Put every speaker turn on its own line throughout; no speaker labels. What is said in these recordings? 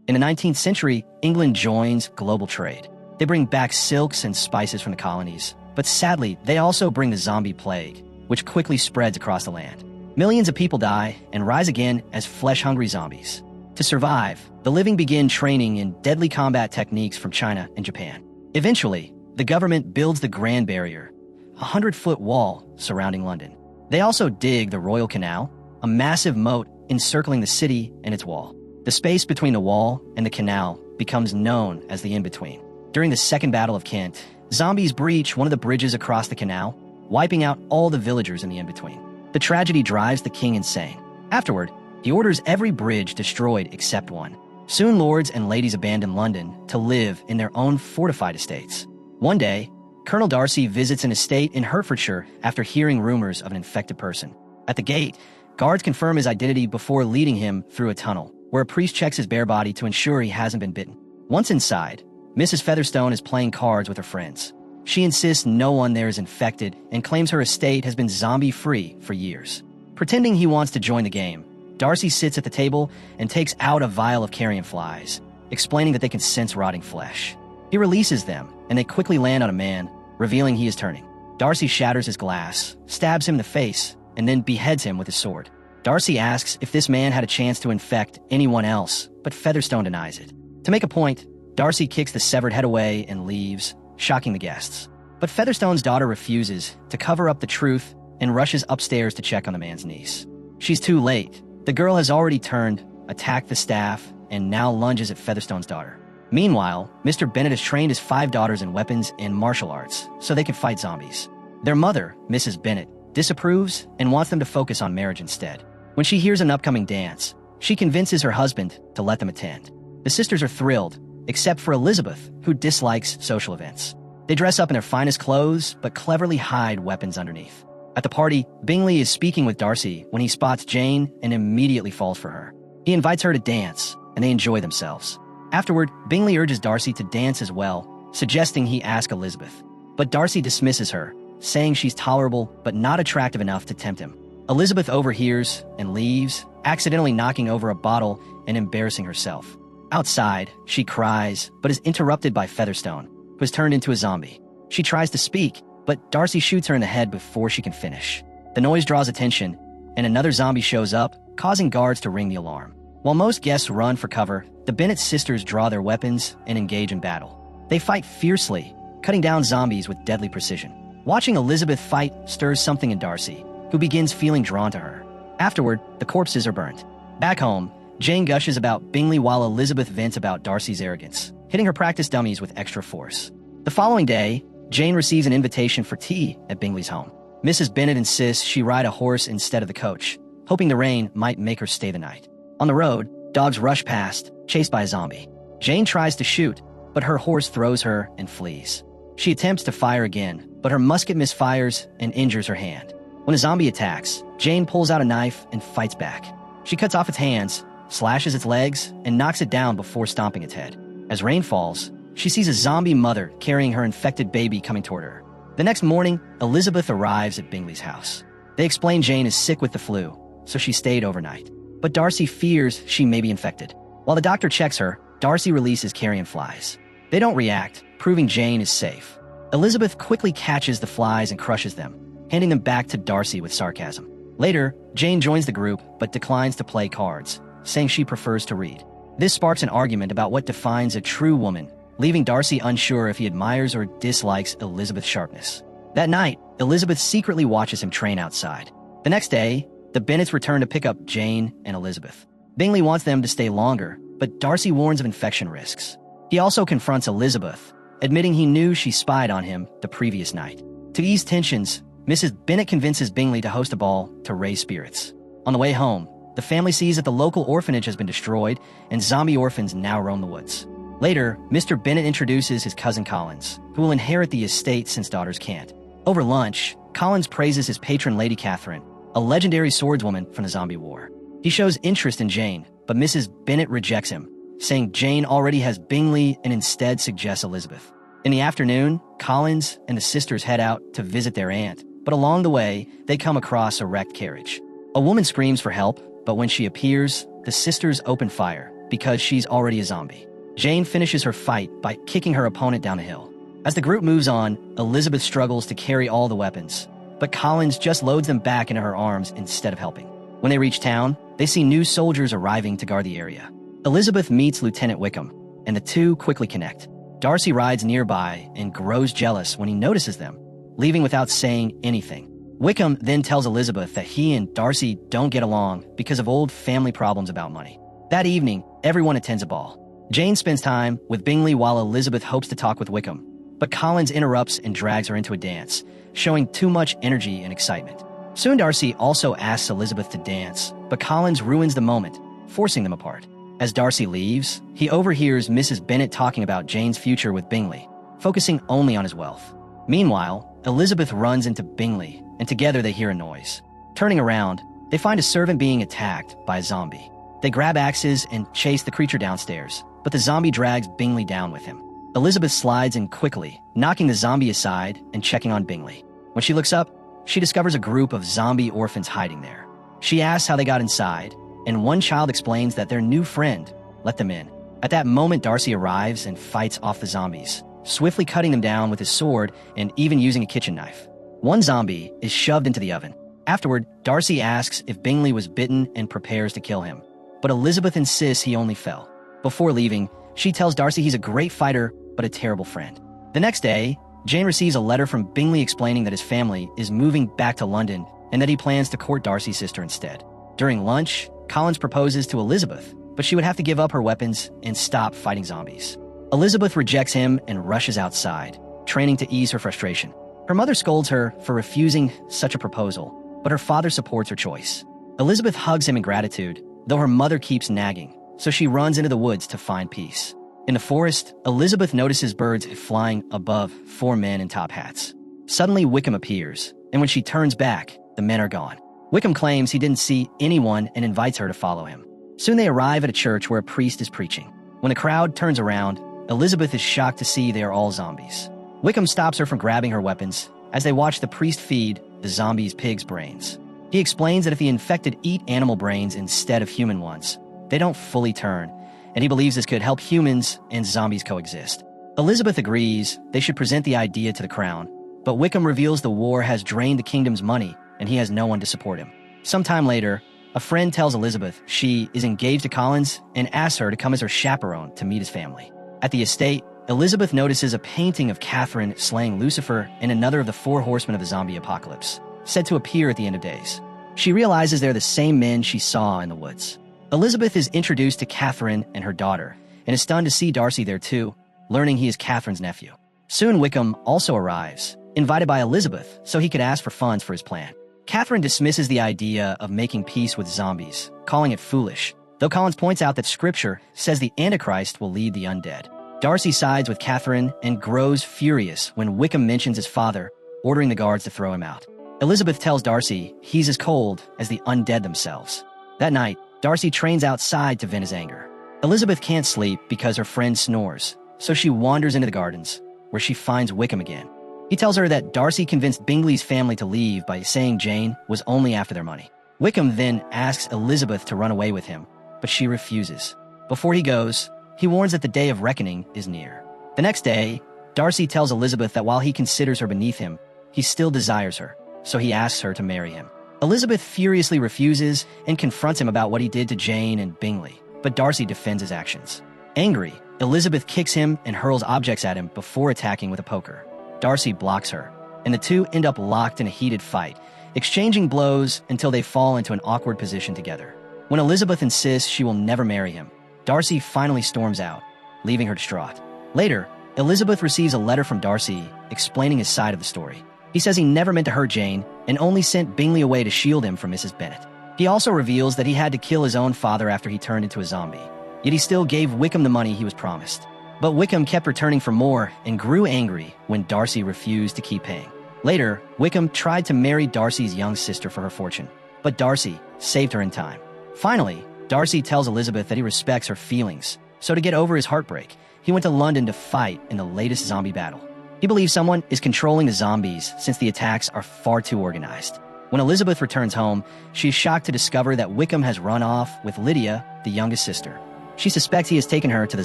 In the 19th century, England joins global trade. They bring back silks and spices from the colonies, but sadly, they also bring the zombie plague, which quickly spreads across the land. Millions of people die and rise again as flesh-hungry zombies. To survive, the living begin training in deadly combat techniques from China and Japan. Eventually, the government builds the Grand Barrier, a 100-foot wall surrounding London. They also dig the Royal Canal, a massive moat encircling the city and its wall. The space between the wall and the canal becomes known as the in-between. During the Second Battle of Kent, zombies breach one of the bridges across the canal, wiping out all the villagers in the in-between. The tragedy drives the king insane. Afterward, he orders every bridge destroyed except one. Soon lords and ladies abandon London to live in their own fortified estates. One day, Colonel Darcy visits an estate in Hertfordshire after hearing rumors of an infected person. At the gate, guards confirm his identity before leading him through a tunnel, where a priest checks his bare body to ensure he hasn't been bitten. Once inside, Mrs. Featherstone is playing cards with her friends. She insists no one there is infected and claims her estate has been zombie-free for years. Pretending he wants to join the game, Darcy sits at the table and takes out a vial of carrion flies, explaining that they can sense rotting flesh. He releases them, and they quickly land on a man, revealing he is turning. Darcy shatters his glass, stabs him in the face, and then beheads him with his sword. Darcy asks if this man had a chance to infect anyone else, but Featherstone denies it. To make a point, Darcy kicks the severed head away and leaves, shocking the guests. But Featherstone's daughter refuses to cover up the truth and rushes upstairs to check on the man's niece. She's too late. The girl has already turned, attacked the staff, and now lunges at Featherstone's daughter. Meanwhile, Mr. Bennet has trained his 5 daughters in weapons and martial arts so they can fight zombies. Their mother, Mrs. Bennet, disapproves and wants them to focus on marriage instead. When she hears an upcoming dance, she convinces her husband to let them attend. The sisters are thrilled, except for Elizabeth, who dislikes social events. They dress up in their finest clothes, but cleverly hide weapons underneath. At the party, Bingley is speaking with Darcy when he spots Jane and immediately falls for her. He invites her to dance, and they enjoy themselves. Afterward, Bingley urges Darcy to dance as well, suggesting he ask Elizabeth. But Darcy dismisses her, saying she's tolerable but not attractive enough to tempt him. Elizabeth overhears and leaves, accidentally knocking over a bottle and embarrassing herself. Outside, she cries, but is interrupted by Featherstone, who has turned into a zombie. She tries to speak, but Darcy shoots her in the head before she can finish. The noise draws attention, and another zombie shows up, causing guards to ring the alarm. While most guests run for cover, the Bennet sisters draw their weapons and engage in battle. They fight fiercely, cutting down zombies with deadly precision. Watching Elizabeth fight stirs something in Darcy, who begins feeling drawn to her. Afterward, the corpses are burnt. Back home, Jane gushes about Bingley while Elizabeth vents about Darcy's arrogance, hitting her practice dummies with extra force. The following day, Jane receives an invitation for tea at Bingley's home. Mrs. Bennet insists she ride a horse instead of the coach, hoping the rain might make her stay the night. On the road, dogs rush past, chased by a zombie. Jane tries to shoot, but her horse throws her and flees. She attempts to fire again, but her musket misfires and injures her hand. When a zombie attacks, Jane pulls out a knife and fights back. She cuts off its hands, slashes its legs, and knocks it down before stomping its head. As rain falls, she sees a zombie mother carrying her infected baby coming toward her. The next morning, Elizabeth arrives at Bingley's house. They explain Jane is sick with the flu, so she stayed overnight. But Darcy fears she may be infected. While the doctor checks her, Darcy releases carrion flies. They don't react, proving Jane is safe. Elizabeth quickly catches the flies and crushes them, handing them back to Darcy with sarcasm. Later, Jane joins the group but declines to play cards, saying she prefers to read. This sparks an argument about what defines a true woman, leaving Darcy unsure if he admires or dislikes Elizabeth's sharpness. That night, Elizabeth secretly watches him train outside. The next day, the Bennets return to pick up Jane and Elizabeth. Bingley wants them to stay longer, but Darcy warns of infection risks. He also confronts Elizabeth, admitting he knew she spied on him the previous night. To ease tensions, Mrs. Bennet convinces Bingley to host a ball to raise spirits. On the way home, the family sees that the local orphanage has been destroyed and zombie orphans now roam the woods. Later, Mr. Bennet introduces his cousin Collins, who will inherit the estate since daughters can't. Over lunch, Collins praises his patron Lady Catherine, a legendary swordswoman from the zombie war. He shows interest in Jane, but Mrs. Bennet rejects him, saying Jane already has Bingley and instead suggests Elizabeth. In the afternoon, Collins and the sisters head out to visit their aunt, but along the way, they come across a wrecked carriage. A woman screams for help, but when she appears, the sisters open fire, because she's already a zombie. Jane finishes her fight by kicking her opponent down a hill. As the group moves on, Elizabeth struggles to carry all the weapons, but Collins just loads them back into her arms instead of helping. When they reach town, they see new soldiers arriving to guard the area. Elizabeth meets Lieutenant Wickham, and the two quickly connect. Darcy rides nearby and grows jealous when he notices them, leaving without saying anything. Wickham then tells Elizabeth that he and Darcy don't get along because of old family problems about money. That evening, everyone attends a ball. Jane spends time with Bingley while Elizabeth hopes to talk with Wickham, but Collins interrupts and drags her into a dance, showing too much energy and excitement. Soon Darcy also asks Elizabeth to dance, but Collins ruins the moment, forcing them apart. As Darcy leaves, he overhears Mrs. Bennet talking about Jane's future with Bingley, focusing only on his wealth. Meanwhile, Elizabeth runs into Bingley, and together they hear a noise. Turning around, they find a servant being attacked by a zombie. They grab axes and chase the creature downstairs, but the zombie drags Bingley down with him. Elizabeth slides in quickly, knocking the zombie aside and checking on Bingley. When she looks up, she discovers a group of zombie orphans hiding there. She asks how they got inside, and one child explains that their new friend let them in. At that moment, Darcy arrives and fights off the zombies, swiftly cutting them down with his sword and even using a kitchen knife. One zombie is shoved into the oven. Afterward, Darcy asks if Bingley was bitten and prepares to kill him, but Elizabeth insists he only fell. Before leaving, she tells Darcy he's a great fighter, but a terrible friend. The next day, Jane receives a letter from Bingley explaining that his family is moving back to London and that he plans to court Darcy's sister instead. During lunch, Collins proposes to Elizabeth, but she would have to give up her weapons and stop fighting zombies. Elizabeth rejects him and rushes outside, training to ease her frustration. Her mother scolds her for refusing such a proposal, but her father supports her choice. Elizabeth hugs him in gratitude, though her mother keeps nagging, so she runs into the woods to find peace. In the forest, Elizabeth notices birds flying above 4 men in top hats. Suddenly, Wickham appears, and when she turns back, the men are gone. Wickham claims he didn't see anyone and invites her to follow him. Soon they arrive at a church where a priest is preaching. When the crowd turns around, Elizabeth is shocked to see they are all zombies. Wickham stops her from grabbing her weapons as they watch the priest feed the zombies pig's brains. He explains that if the infected eat animal brains instead of human ones, they don't fully turn, and he believes this could help humans and zombies coexist. Elizabeth agrees they should present the idea to the crown, but Wickham reveals the war has drained the kingdom's money and he has no one to support him. Sometime later, a friend tells Elizabeth she is engaged to Collins and asks her to come as her chaperone to meet his family. At the estate, Elizabeth notices a painting of Catherine slaying Lucifer and another of the 4 horsemen of the zombie apocalypse, said to appear at the end of days. She realizes they're the same men she saw in the woods. Elizabeth is introduced to Catherine and her daughter, and is stunned to see Darcy there too, learning he is Catherine's nephew. Soon Wickham also arrives, invited by Elizabeth so he could ask for funds for his plan. Catherine dismisses the idea of making peace with zombies, calling it foolish, though Collins points out that scripture says the Antichrist will lead the undead. Darcy sides with Catherine and grows furious when Wickham mentions his father, ordering the guards to throw him out. Elizabeth tells Darcy he's as cold as the undead themselves. That night, Darcy trains outside to vent his anger. Elizabeth can't sleep because her friend snores, so she wanders into the gardens, where she finds Wickham again. He tells her that Darcy convinced Bingley's family to leave by saying Jane was only after their money. Wickham then asks Elizabeth to run away with him, but she refuses. Before he goes, he warns that the day of reckoning is near. The next day, Darcy tells Elizabeth that while he considers her beneath him, he still desires her, so he asks her to marry him. Elizabeth furiously refuses and confronts him about what he did to Jane and Bingley, but Darcy defends his actions. Angry, Elizabeth kicks him and hurls objects at him before attacking with a poker. Darcy blocks her, and the two end up locked in a heated fight, exchanging blows until they fall into an awkward position together. When Elizabeth insists she will never marry him, Darcy finally storms out, leaving her distraught. Later, Elizabeth receives a letter from Darcy explaining his side of the story. He says he never meant to hurt Jane and only sent Bingley away to shield him from Mrs. Bennet. He also reveals that he had to kill his own father after he turned into a zombie, yet he still gave Wickham the money he was promised. But Wickham kept returning for more and grew angry when Darcy refused to keep paying. Later, Wickham tried to marry Darcy's young sister for her fortune, but Darcy saved her in time. Finally, Darcy tells Elizabeth that he respects her feelings, so to get over his heartbreak, he went to London to fight in the latest zombie battle. He believes someone is controlling the zombies since the attacks are far too organized. When Elizabeth returns home, she is shocked to discover that Wickham has run off with Lydia, the youngest sister. She suspects he has taken her to the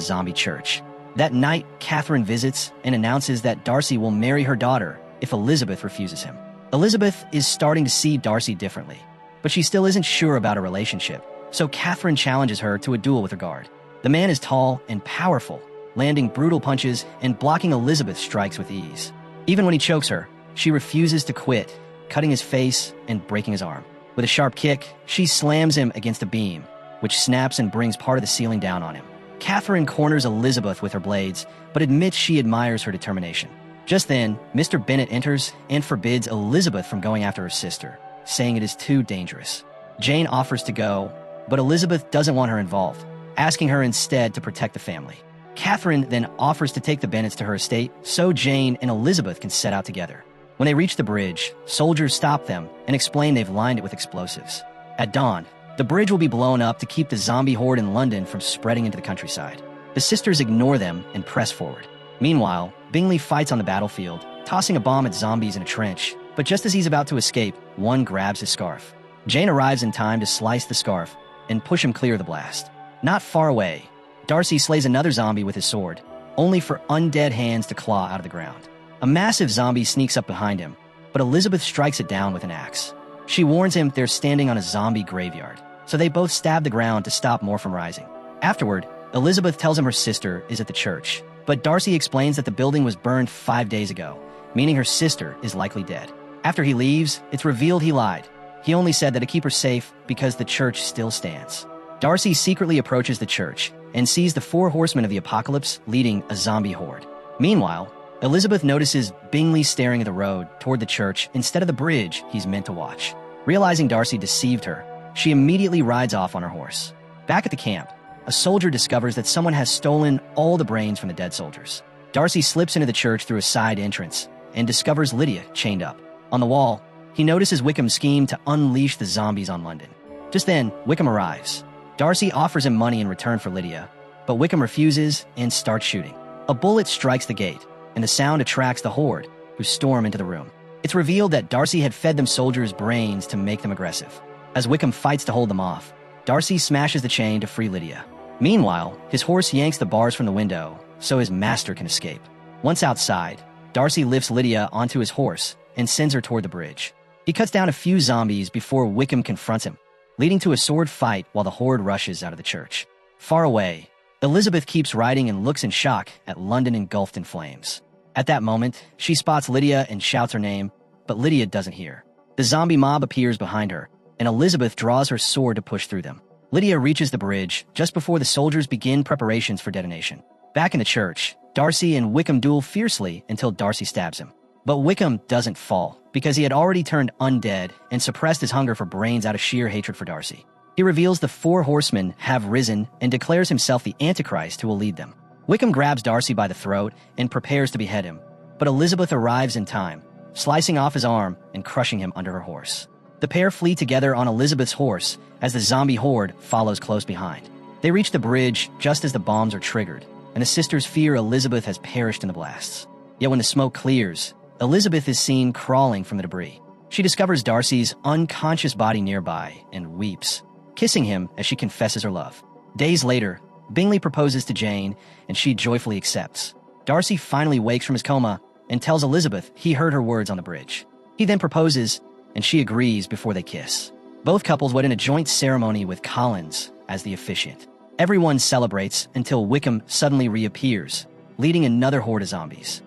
zombie church. That night, Catherine visits and announces that Darcy will marry her daughter if Elizabeth refuses him. Elizabeth is starting to see Darcy differently, but she still isn't sure about a relationship, so Catherine challenges her to a duel with her guard. The man is tall and powerful, landing brutal punches and blocking Elizabeth's strikes with ease. Even when he chokes her, she refuses to quit, cutting his face and breaking his arm. With a sharp kick, she slams him against a beam, which snaps and brings part of the ceiling down on him. Catherine corners Elizabeth with her blades, but admits she admires her determination. Just then, Mr. Bennet enters and forbids Elizabeth from going after her sister, saying it is too dangerous. Jane offers to go, but Elizabeth doesn't want her involved, asking her instead to protect the family. Catherine then offers to take the Bennets to her estate so Jane and Elizabeth can set out together. When they reach the bridge, soldiers stop them and explain they've lined it with explosives. At dawn, the bridge will be blown up to keep the zombie horde in London from spreading into the countryside. The sisters ignore them and press forward. Meanwhile, Bingley fights on the battlefield, tossing a bomb at zombies in a trench, but just as he's about to escape, one grabs his scarf. Jane arrives in time to slice the scarf and push him clear of the blast. Not far away, Darcy slays another zombie with his sword, only for undead hands to claw out of the ground. A massive zombie sneaks up behind him, but Elizabeth strikes it down with an axe. She warns him they're standing on a zombie graveyard, so they both stab the ground to stop more from rising. Afterward, Elizabeth tells him her sister is at the church, but Darcy explains that the building was burned 5 days ago, meaning her sister is likely dead. After he leaves, it's revealed he lied. He only said that to keep her safe because the church still stands. Darcy secretly approaches the church and sees the 4 horsemen of the apocalypse leading a zombie horde. Meanwhile, Elizabeth notices Bingley staring at the road toward the church instead of the bridge he's meant to watch. Realizing Darcy deceived her, she immediately rides off on her horse. Back at the camp, a soldier discovers that someone has stolen all the brains from the dead soldiers. Darcy slips into the church through a side entrance and discovers Lydia chained up. On the wall, he notices Wickham's scheme to unleash the zombies on London. Just then, Wickham arrives. Darcy offers him money in return for Lydia, but Wickham refuses and starts shooting. A bullet strikes the gate, and the sound attracts the horde, who storm into the room. It's revealed that Darcy had fed them soldiers' brains to make them aggressive. As Wickham fights to hold them off, Darcy smashes the chain to free Lydia. Meanwhile, his horse yanks the bars from the window so his master can escape. Once outside, Darcy lifts Lydia onto his horse and sends her toward the bridge. He cuts down a few zombies before Wickham confronts him, leading to a sword fight while the horde rushes out of the church. Far away, Elizabeth keeps riding and looks in shock at London engulfed in flames. At that moment, she spots Lydia and shouts her name, but Lydia doesn't hear. The zombie mob appears behind her, and Elizabeth draws her sword to push through them. Lydia reaches the bridge just before the soldiers begin preparations for detonation. Back in the church, Darcy and Wickham duel fiercely until Darcy stabs him. But Wickham doesn't fall, because he had already turned undead and suppressed his hunger for brains out of sheer hatred for Darcy. He reveals the 4 horsemen have risen and declares himself the Antichrist who will lead them. Wickham grabs Darcy by the throat and prepares to behead him, but Elizabeth arrives in time, slicing off his arm and crushing him under her horse. The pair flee together on Elizabeth's horse as the zombie horde follows close behind. They reach the bridge just as the bombs are triggered, and the sisters fear Elizabeth has perished in the blasts. Yet when the smoke clears, Elizabeth is seen crawling from the debris. She discovers Darcy's unconscious body nearby and weeps, kissing him as she confesses her love. Days later, Bingley proposes to Jane, and she joyfully accepts. Darcy finally wakes from his coma and tells Elizabeth he heard her words on the bridge. He then proposes, and she agrees before they kiss. Both couples wed in a joint ceremony with Collins as the officiant. Everyone celebrates until Wickham suddenly reappears, leading another horde of zombies.